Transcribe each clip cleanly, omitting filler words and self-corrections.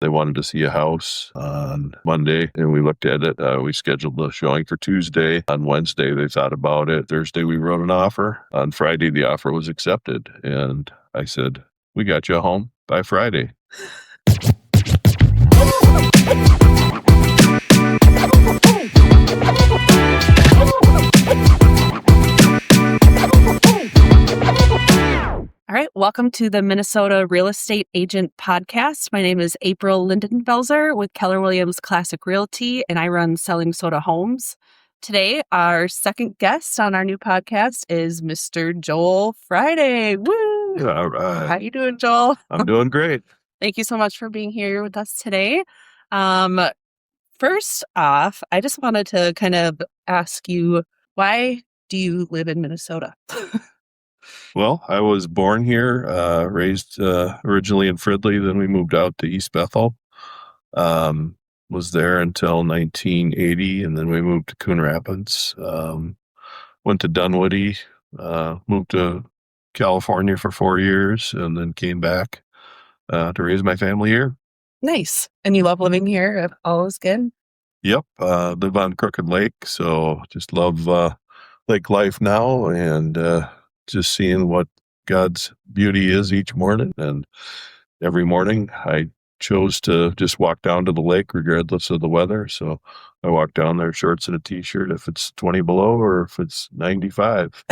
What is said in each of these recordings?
They wanted to see a house on Monday, and we looked at it. We scheduled the showing for Tuesday. On Wednesday, they thought about it. Thursday, we wrote an offer. On Friday, the offer was accepted. And I said, we got you a home by Friday. All right, welcome to the Minnesota Real Estate Agent Podcast. My name is April Lindenfelser with Keller Williams Classic Realty, and I run Selling Soda Homes. Today, our second guest on our new podcast is Mr. Joel Friday. Woo! All right. How you doing, Joel? I'm doing great. Thank you so much for being here with us today. First off, I just wanted to kind of ask you, why do you live in Minnesota? Well, I was born here, raised originally in Fridley. Then we moved out to East Bethel. Was there until 1980, and then we moved to Coon Rapids. Went to Dunwoody, moved to California for 4 years, and then came back to raise my family here. Nice. And you love living here? All is good? Yep. Live on Crooked Lake, so just love lake life now, and just seeing what God's beauty is each morning. And every morning I chose to just walk down to the lake regardless of the weather. So I walk down there, shorts and a t-shirt if it's 20 below or if it's 95.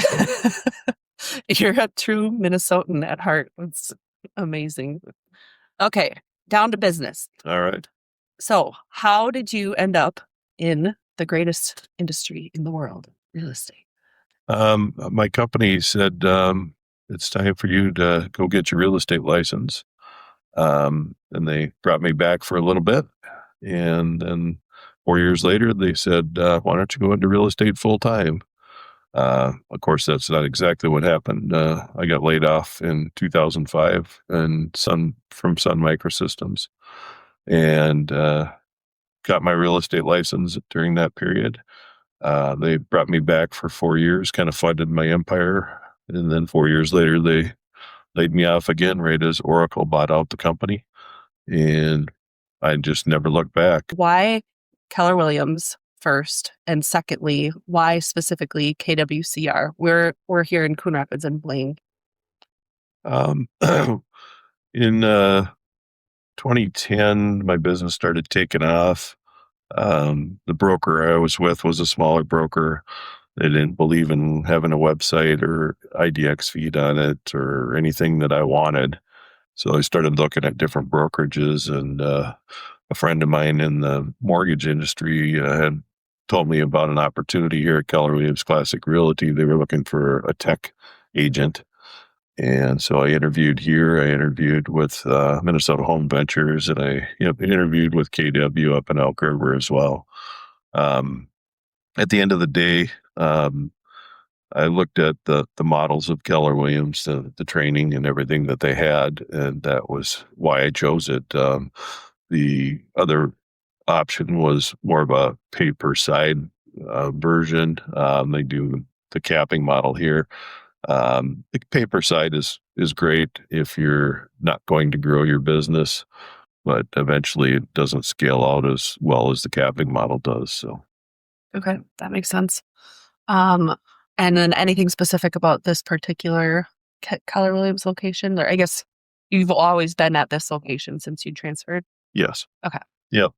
You're a true Minnesotan at heart. It's amazing. Okay, down to business. All right. So how did you end up in the greatest industry in the world, real estate? My company said, it's time for you to go get your real estate license. And they brought me back for a little bit. And then 4 years later, they said, why don't you go into real estate full time? Of course, that's not exactly what happened. I got laid off in 2005 from Sun Microsystems, and got my real estate license during that period. They brought me back for 4 years, kind of funded my empire. And then 4 years later, they laid me off again, right as Oracle bought out the company. And I just never looked back. Why Keller Williams first? And secondly, why specifically KWCR? We're here in Coon Rapids and Blaine. In 2010, my business started taking off. The broker I was with was a smaller broker. They didn't believe in having a website or IDX feed on it or anything that I wanted. So I started looking at different brokerages, and a friend of mine in the mortgage industry had told me about an opportunity here at Keller Williams Classic Realty. They were looking for a tech agent. And so I interviewed here. I interviewed with Minnesota Home Ventures, and I interviewed with KW up in Elk River as well. At the end of the day, I looked at the models of Keller Williams, the training and everything that they had, and that was why I chose it. The other option was more of a pay per side version. They do the capping model here. The paper side is great if you're not going to grow your business, but eventually it doesn't scale out as well as the capping model does. So, okay, that makes sense. And then anything specific about this particular Keller Williams location? Or I guess you've always been at this location since you transferred? Yes. Okay. Yep.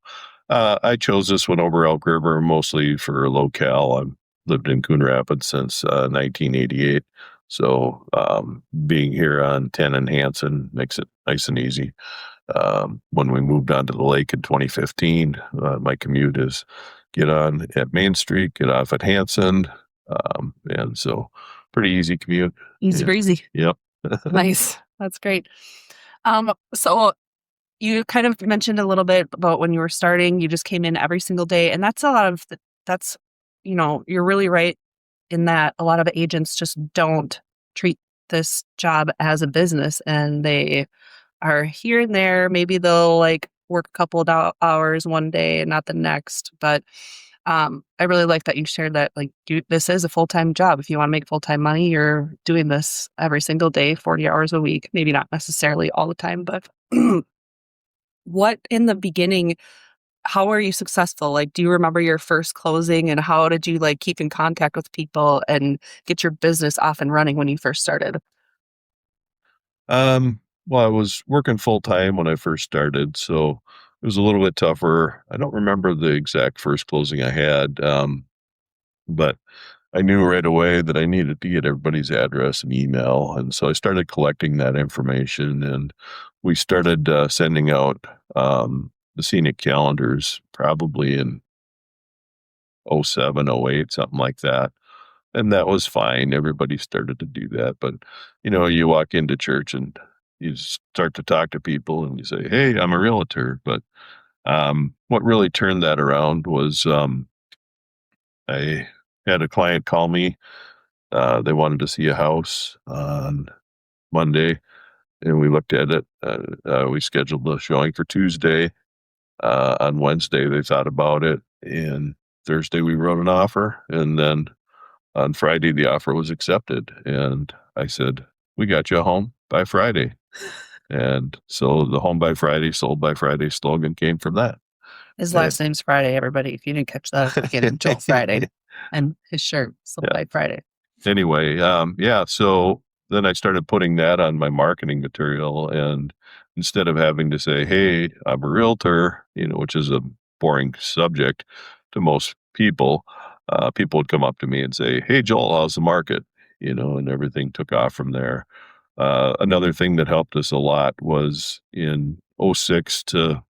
I chose this one over Elk River mostly for locale. I've lived in Coon Rapids since 1988. So being here on 10 and Hanson makes it nice and easy. When we moved onto the lake in 2015, my commute is get on at Main Street, get off at Hanson. And so pretty easy commute. Easy breezy. Yep. Nice. That's great. So you kind of mentioned a little bit about when you were starting, you just came in every single day. And that's a lot of, you're really right in that a lot of agents just don't treat this job as a business, and they are here and there. Maybe they'll work a couple of hours one day and not the next. But I really like that you shared that this is a full-time job. If you want to make full-time money, you're doing this every single day, 40 hours a week. Maybe not necessarily all the time, but what in the beginning, how were you successful? Like, do you remember your first closing, and how did you like keep in contact with people and get your business off and running when you first started? Well, I was working full time when I first started, so it was a little bit tougher. I don't remember the exact first closing I had, but I knew right away that I needed to get everybody's address and email, and so I started collecting that information, and we started sending out the scenic calendars probably in '07, '08, something like that. And that was fine. Everybody started to do that. But, you walk into church and you start to talk to people and you say, "Hey, I'm a realtor." But what really turned that around was I had a client call me. They wanted to see a house on Monday, and we looked at it. We scheduled the showing for Tuesday. On Wednesday, they thought about it. And Thursday, we wrote an offer. And then on Friday, the offer was accepted, and I said, "We got you a home by Friday." And so the home by Friday, sold by Friday slogan came from that. His Yeah. last name's Friday, everybody. If you didn't catch that at the beginning, Joel Friday, and his shirt sold Yeah. by Friday. Anyway, yeah, so then I started putting that on my marketing material, and instead of having to say, "Hey, I'm a realtor," which is a boring subject to most people, people would come up to me and say, "Hey, Joel, how's the market?" And everything took off from there. Another thing that helped us a lot was in '06 to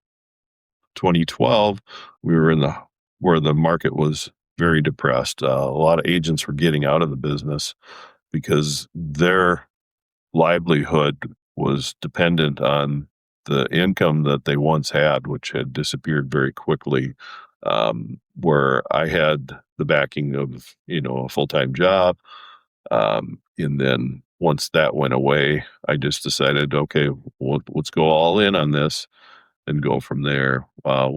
2012, we were in the where the market was very depressed. A lot of agents were getting out of the business because their livelihood was dependent on the income that they once had, which had disappeared very quickly. Where I had the backing of, a full time job. And then once that went away, I just decided, okay, let's go all in on this and go from there. Um,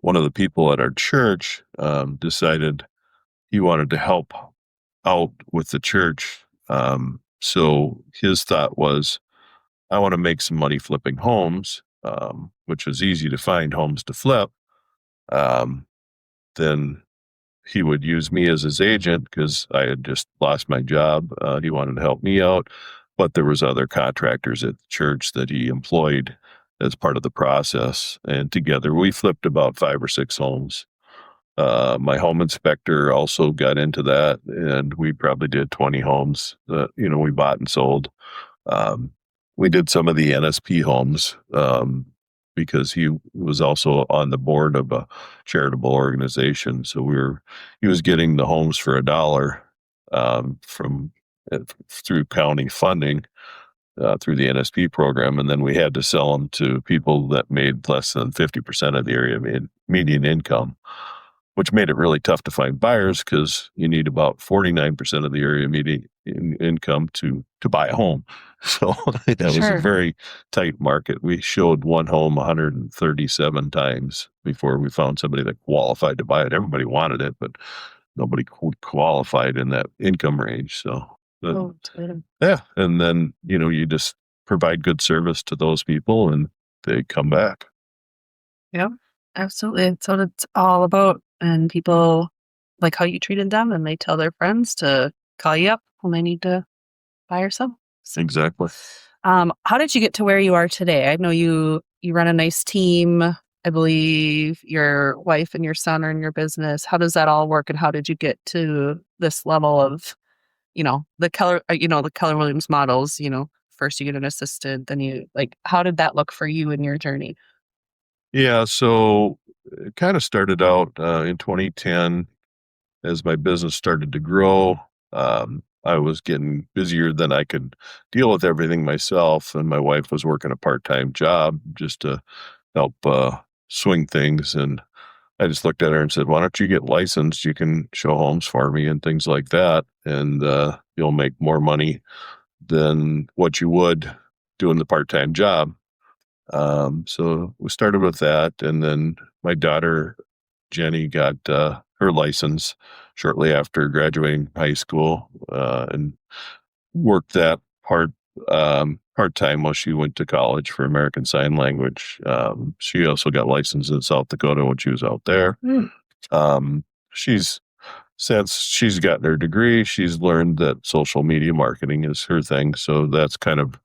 one of the people at our church decided he wanted to help out with the church. So his thought was, I want to make some money flipping homes, which was easy to find homes to flip. Um, then he would use me as his agent because I had just lost my job. He wanted to help me out, but there was other contractors at the church that he employed as part of the process. And together we flipped about 5 or 6 homes. My home inspector also got into that, and we probably did 20 homes that, we bought and sold. Um, we did some of the NSP homes because he was also on the board of a charitable organization. So he was getting the homes for $1 from through county funding through the NSP program, and then we had to sell them to people that made less than 50% of the area median income, which made it really tough to find buyers because you need about 49% of the area median income to buy a home. So that was a Sure. very tight market. We showed one home 137 times before we found somebody that qualified to buy it. Everybody wanted it, but nobody qualified in that income range. So, Oh, totally. yeah. And then, you just provide good service to those people and they come back. Yeah, absolutely. It's what it's all about. And people like how you treated them, and they tell their friends to call you up when they need to buy or sell. So, Exactly. how did you get to where you are today? I know you run a nice team. I believe your wife and your son are in your business. How does that all work, and how did you get to this level of, the Keller Williams models? First you get an assistant, then you like. How did that look for you in your journey? Yeah. So it kind of started out in 2010 as my business started to grow. I was getting busier than I could deal with everything myself. And my wife was working a part time job just to help swing things. And I just looked at her and said, "Why don't you get licensed? You can show homes for me and things like that. And you'll make more money than what you would doing the part time job." So we started with that. And then my daughter, Jenny, got her license shortly after graduating high school and worked that part part-time while she went to college for American Sign Language. She also got licensed in South Dakota when she was out there. Um, she's Since she's gotten her degree, she's learned that social media marketing is her thing. So that's kind of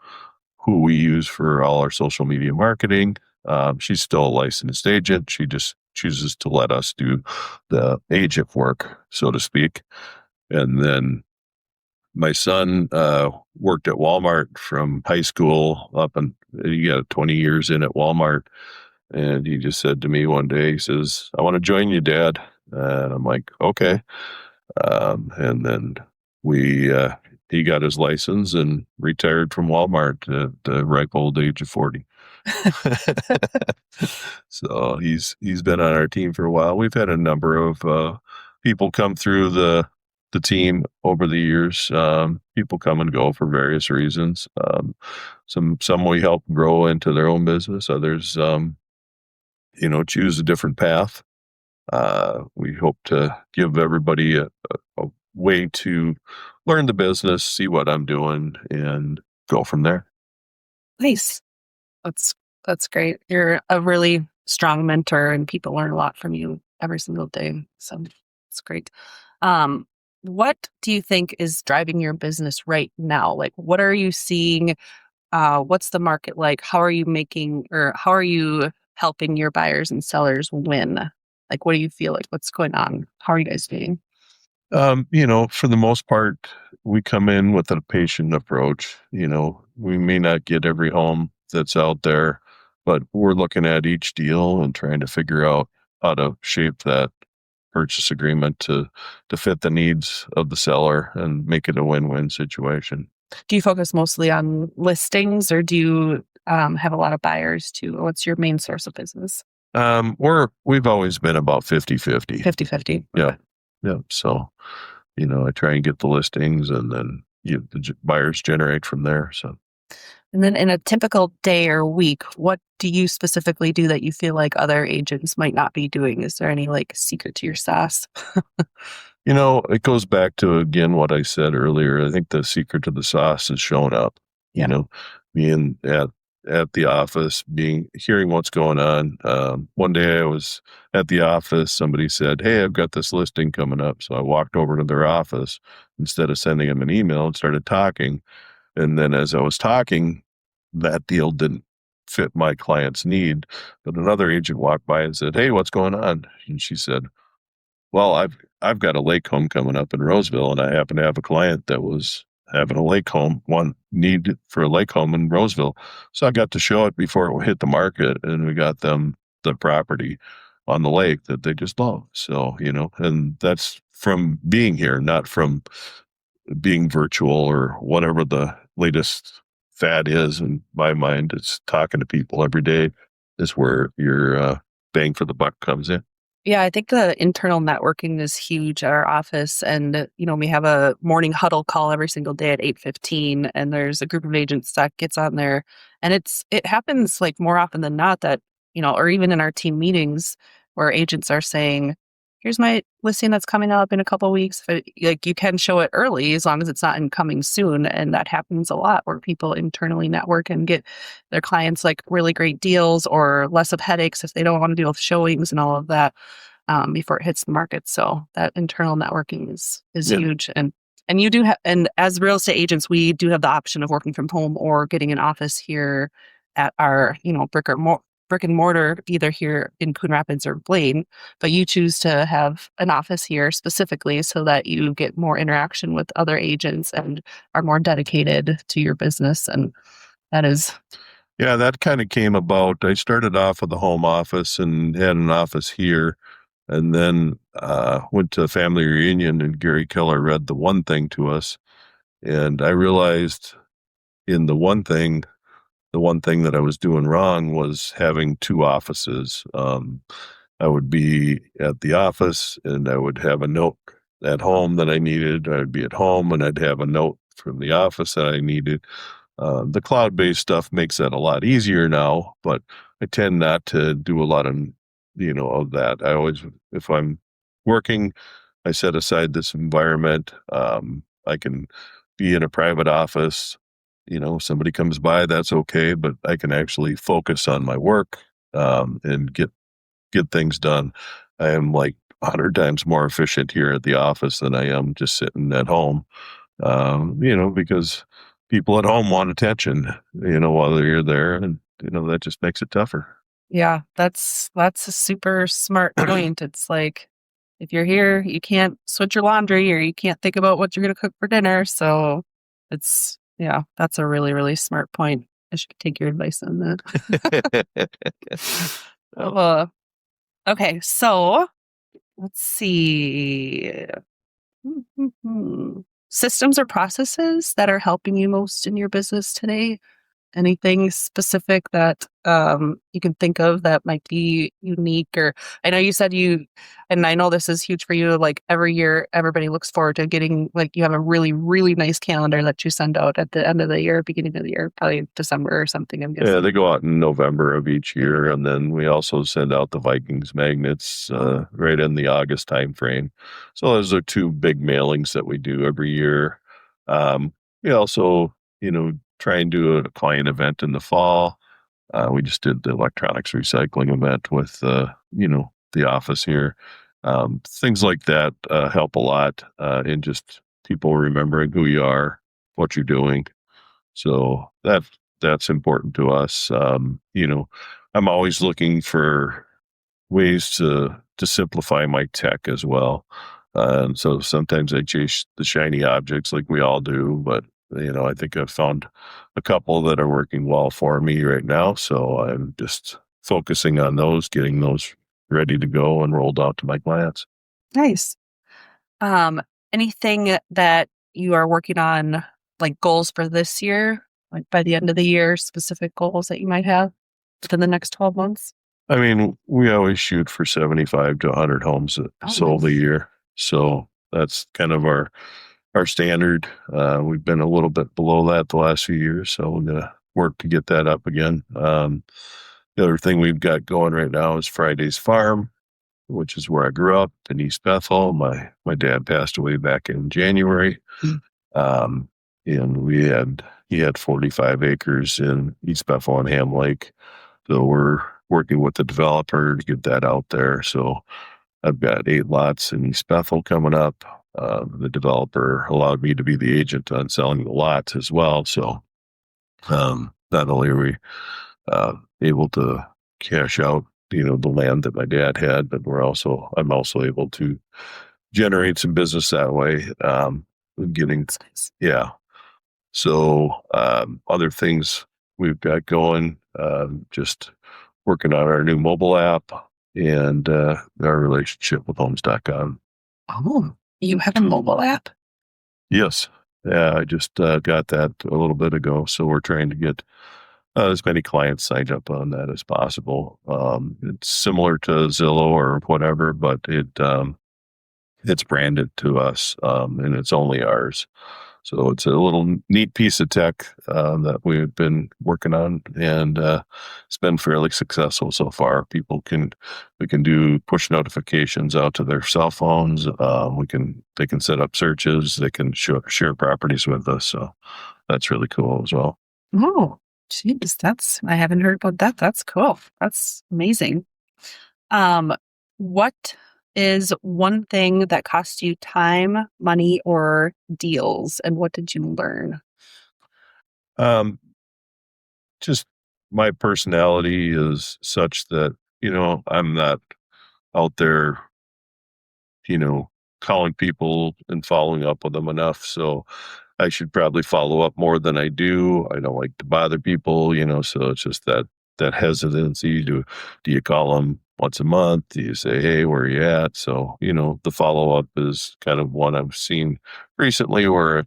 who we use for all our social media marketing. She's still a licensed agent. She just chooses to let us do the agent work, so to speak. And then my son worked at Walmart from high school up, and he got 20 years in at Walmart. And he just said to me one day, he says, "I want to join you, Dad." And I'm like, okay. And then we he got his license and retired from Walmart at the ripe old age of 40. So he's been on our team for a while. We've had a number of people come through the team over the years. People come and go for various reasons. Some we help grow into their own business. Others, choose a different path. We hope to give everybody a way to learn the business, see what I'm doing, and go from there. Nice. That's great. You're a really strong mentor, and people learn a lot from you every single day. So it's great. What do you think is driving your business right now? Like, what are you seeing? What's the market like? How are you helping your buyers and sellers win? Like, what do you feel like? What's going on? How are you guys doing? For the most part, we come in with a patient approach. We may not get every home that's out there, but we're looking at each deal and trying to figure out how to shape that purchase agreement to fit the needs of the seller and make it a win-win situation. Do you focus mostly on listings, or do you have a lot of buyers too? What's your main source of business? We've always been about 50-50. 50-50. Yeah. Yeah. So, I try and get the listings, and then the buyers generate from there. So, And then in a typical day or week, what do you specifically do that you feel like other agents might not be doing? Is there any secret to your sauce? it goes back to, again, what I said earlier. I think the secret to the sauce is showing up, Yeah. Being at the office, hearing what's going on. One day I was at the office, somebody said, "Hey, I've got this listing coming up." So I walked over to their office instead of sending them an email and started talking. And then as I was talking, that deal didn't fit my client's need. But another agent walked by and said, "Hey, what's going on?" And she said, "Well, I've got a lake home coming up in Roseville, and I happen to have a client that was having a lake home, one need for a lake home in Roseville. So I got to show it before it hit the market, and we got them the property on the lake that they just love." So, and that's from being here, not from being virtual or whatever the latest fad is. In my mind, it's talking to people every day is where your bang for the buck comes in. Yeah, I think the internal networking is huge at our office. And, we have a morning huddle call every single day at 8:15, and there's a group of agents that gets on there. And it happens more often than not that, or even in our team meetings where agents are saying, "Here's my listing that's coming up in a couple of weeks." But, you can show it early as long as it's not incoming soon. And that happens a lot where people internally network and get their clients really great deals or less of headaches if they don't want to deal with showings and all of that before it hits the market. So that internal networking is Yeah. huge. And you do have, and as real estate agents, we do have the option of working from home or getting an office here at our, brick and mortar, either here in Coon Rapids or Blaine. But you choose to have an office here specifically so that you get more interaction with other agents and are more dedicated to your business. And that is, Yeah, that kind of came about. I started off with a home office and had an office here, and then went to a family reunion, and Gary Keller read the one thing to us. And I realized in the one thing that I was doing wrong was having two offices. I would be at the office, and I would have a note at home that I needed. I'd be at home, and I'd have a note from the office that I needed. The cloud-based stuff makes that a lot easier now, but I tend not to do a lot of that. I always, if I'm working, I set aside this environment. I can be in a private office somebody comes by, that's okay, but I can actually focus on my work, and get things done. I am like 100 times more efficient here at the office than I am just sitting at home. Because people at home want attention, while you're there, and that just makes it tougher. Yeah, that's a super smart point. It's like if you're here, you can't switch your laundry or you can't think about what you're going to cook for dinner. So yeah, that's a really, really smart point. I should take your advice on that. Uh, okay, so let's see. Systems or processes that are helping you most in your business today? Anything specific that you can think of that might be unique? Or I know you said and I know this is huge for you, like every year everybody looks forward to getting, like, you have a really, really nice calendar that you send out at the end of the year, beginning of the year, probably December or something, I'm Yeah, guessing. they go out in November of each year, and then we also send out the Vikings magnets right in the August time frame. So those are two big mailings that we do every year. We also, try and do a client event in the fall. We just did the electronics recycling event with, the office here. Things like that help a lot in just people remembering who you are, what you're doing. So that's important to us. I'm always looking for ways to simplify my tech as well. And so sometimes I chase the shiny objects like we all do, but I think I've found a couple that are working well for me right now. So I'm just focusing on those, getting those ready to go and rolled out to my clients. Nice. Um, Anything that you are working on, like goals for this year, like by the end of the year, specific goals that you might have within the next 12 months? I mean, we always shoot for 75 to 100 homes Oh, sold a nice. year. So that's kind of our standard. We've been a little bit below that the last few years, so we're gonna work to get that up again. The other thing we've got going right now is Friday's Farm, which is where I grew up in East Bethel. My dad passed away back in January, um, and he had 45 acres in East Bethel and Ham Lake. So we're working with the developer to get that out there. So I've got 8 lots in East Bethel coming up. The developer allowed me to be the agent on selling the lots as well. So not only are we able to cash out, the land that my dad had, but I'm also able to generate some business that way. Getting, That's nice. yeah. So other things we've got going, just working on our new mobile app and our relationship with homes.com. Oh, you have a mobile app? Yes. Yeah, I just got that a little bit ago. So we're trying to get as many clients signed up on that as possible. It's similar to Zillow or whatever, but it's branded to us, and it's only ours. So it's a little neat piece of tech that we've been working on, and it's been fairly successful so far. We can do push notifications out to their cell phones. They can set up searches. They can share properties with us. So that's really cool as well. Oh, geez, I haven't heard about that. That's cool. That's amazing. Um, what is one thing that cost you time, money, or deals, and what did you learn? Um, just my personality is such that I'm not out there calling people and following up with them enough. So I should probably follow up more than I do. I don't like to bother people, so it's just that hesitancy. Do you call them once a month? Do you say, hey, where are you at? So, the follow up is kind of one I've seen recently where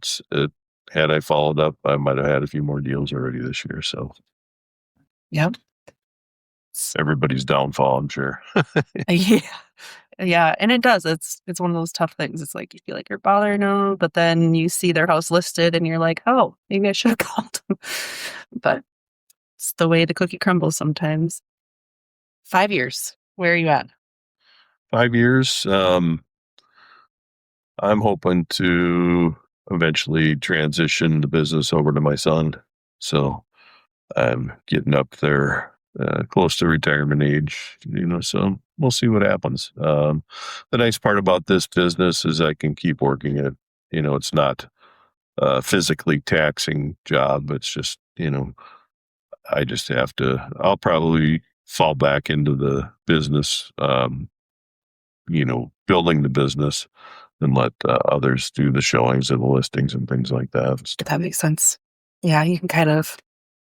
had I followed up, I might have had a few more deals already this year. So Yep. everybody's downfall, I'm sure. Yeah. Yeah, and it does. It's one of those tough things. It's like you feel like you're bothering them, but then you see their house listed and you're like, oh, maybe I should have called them. But it's the way the cookie crumbles sometimes. 5 years. Where are you at? 5 years. I'm hoping to eventually transition the business over to my son. So I'm getting up there, close to retirement age, so we'll see what happens. The nice part about this business is I can keep working it. It's not a physically taxing job. It's just, I just have to, I'll probably fall back into the business, building the business and let others do the showings and the listings and things like that. That makes sense. Yeah, you can kind of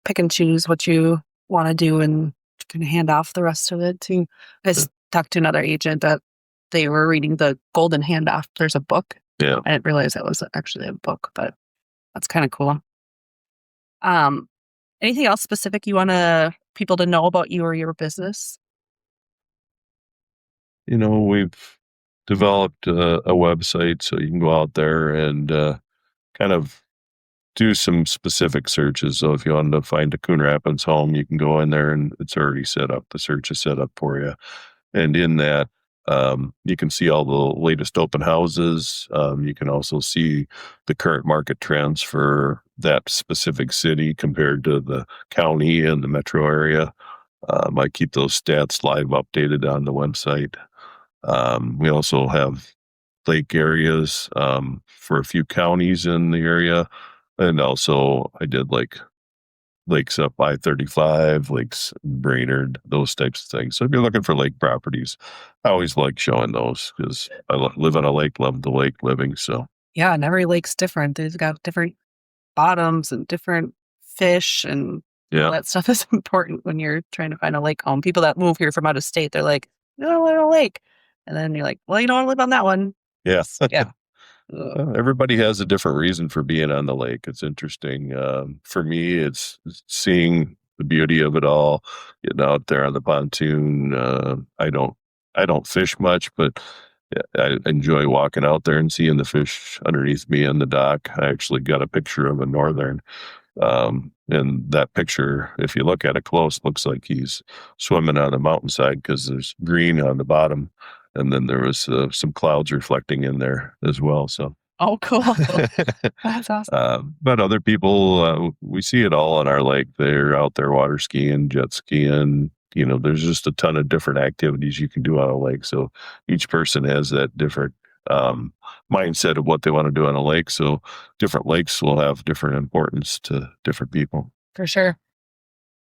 pick and choose what you want to do and kind of hand off the rest of it to. I talked to another agent that they were reading the Golden Handoff. There's a book. Yeah. I didn't realize that was actually a book, but that's kind of cool. Anything else specific you want people to know about you or your business? We've developed a website so you can go out there and kind of do some specific searches. So if you wanted to find a Coon Rapids home, you can go in there and it's already set up. The search is set up for you. And in that, you can see all the latest open houses. You can also see the current market trends for that specific city compared to the county and the metro area. I keep those stats live updated on the website. We also have lake areas for a few counties in the area. And also I did like lakes up I-35, lakes Brainerd, those types of things. So if you're looking for lake properties, I always like showing those because I live on a lake, love the lake living. So yeah, and every lake's different. They've got different bottoms and different fish, and all that stuff is important when you're trying to find a lake home. People that move here from out of state, they're like, "No, I want a lake," and then you're like, "Well, you don't want to live on that one." Yes. Yeah. Everybody has a different reason for being on the lake. It's interesting. For me, it's seeing the beauty of it all, getting out there on the pontoon. I don't fish much, but I enjoy walking out there and seeing the fish underneath me in the dock. I actually got a picture of a northern. And that picture, if you look at it close, looks like he's swimming on the mountainside because there's green on the bottom. And then there was some clouds reflecting in there as well. So, oh, cool. That's awesome. But other people, we see it all on our lake. They're out there water skiing, jet skiing. There's just a ton of different activities you can do on a lake. So each person has that different mindset of what they want to do on a lake. So different lakes will have different importance to different people. For sure.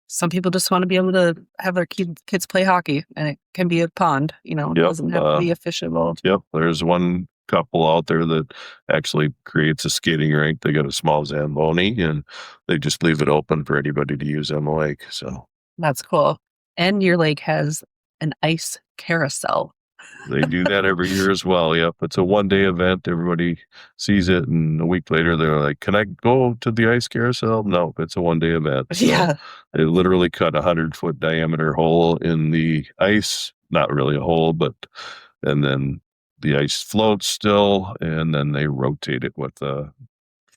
Some people just want to be able to have their kids play hockey, and it can be a pond. It doesn't have to be a fishable. Yep. There's one couple out there that actually creates a skating rink. They got a small Zamboni, and they just leave it open for anybody to use on the lake. So that's cool. And your lake has an ice carousel. They do that every year as well. Yep. It's a one-day event. Everybody sees it, and a week later, they're like, "Can I go to the ice carousel?" No, it's a one-day event. So yeah. They literally cut a 100-foot diameter hole in the ice. Not really a hole, and then the ice floats still, and then they rotate it with a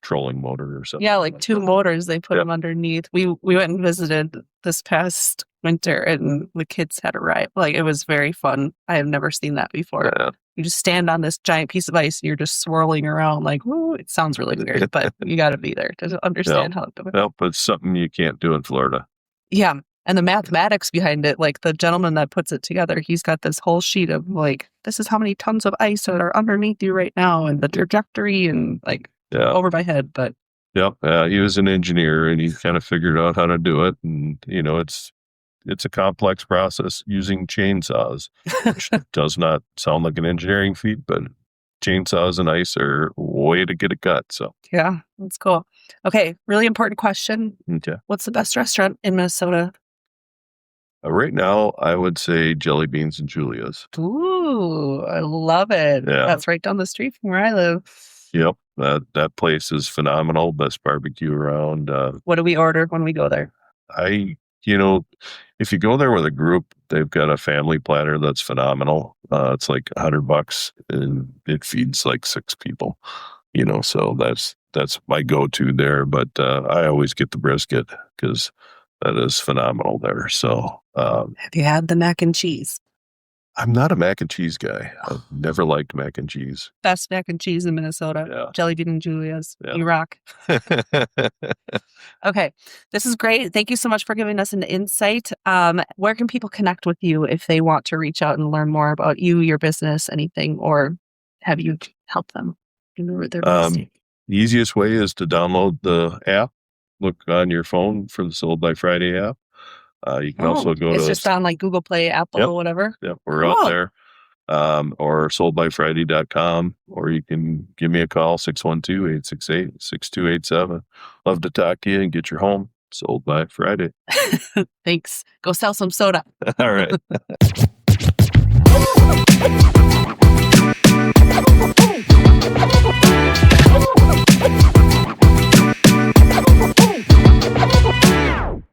trolling motor or something. Yeah, like two motors. They put them underneath. We went and visited this past winter, and the kids had a ride. Like, it was very fun. I have never seen that before. Yeah. You just stand on this giant piece of ice and you're just swirling around like, woo. It sounds really weird, but you got to be there to understand how to do it. Nope, it's something you can't do in Florida. Yeah. And the mathematics behind it, like the gentleman that puts it together, he's got this whole sheet of like, this is how many tons of ice that are underneath you right now and the trajectory and like over my head. But yep, he was an engineer and he kind of figured out how to do it. And, it's a complex process using chainsaws, which does not sound like an engineering feat, but chainsaws and ice are a way to get it cut. So yeah, that's cool. Okay, really important question. Okay. What's the best restaurant in Minnesota? Right now, I would say Jelly Beans and Julia's. Ooh, I love it. Yeah. That's right down the street from where I live. Yep, that place is phenomenal. Best barbecue around. What do we order when we go there? If you go there with a group, they've got a family platter that's phenomenal. It's like $100 and it feeds like 6 people, so that's my go-to there. But I always get the brisket because that is phenomenal there. So have you had the mac and cheese? I'm not a mac and cheese guy. I've never liked mac and cheese. Best mac and cheese in Minnesota. Yeah. Jelly bean and Julia's. Yeah. You rock. Okay. This is great. Thank you so much for giving us an insight. Where can people connect with you if they want to reach out and learn more about you, your business, anything, or have you help them in their real estate? The easiest way is to download the app. Look on your phone for the Sold by Friday app. You can also go it's to just on like Google Play, Apple, whatever. Yep, we're out there. Or soldbyfriday.com, or you can give me a call, 612-868-6287. Love to talk to you and get your home sold by Friday. Thanks. Go sell some soda. All right.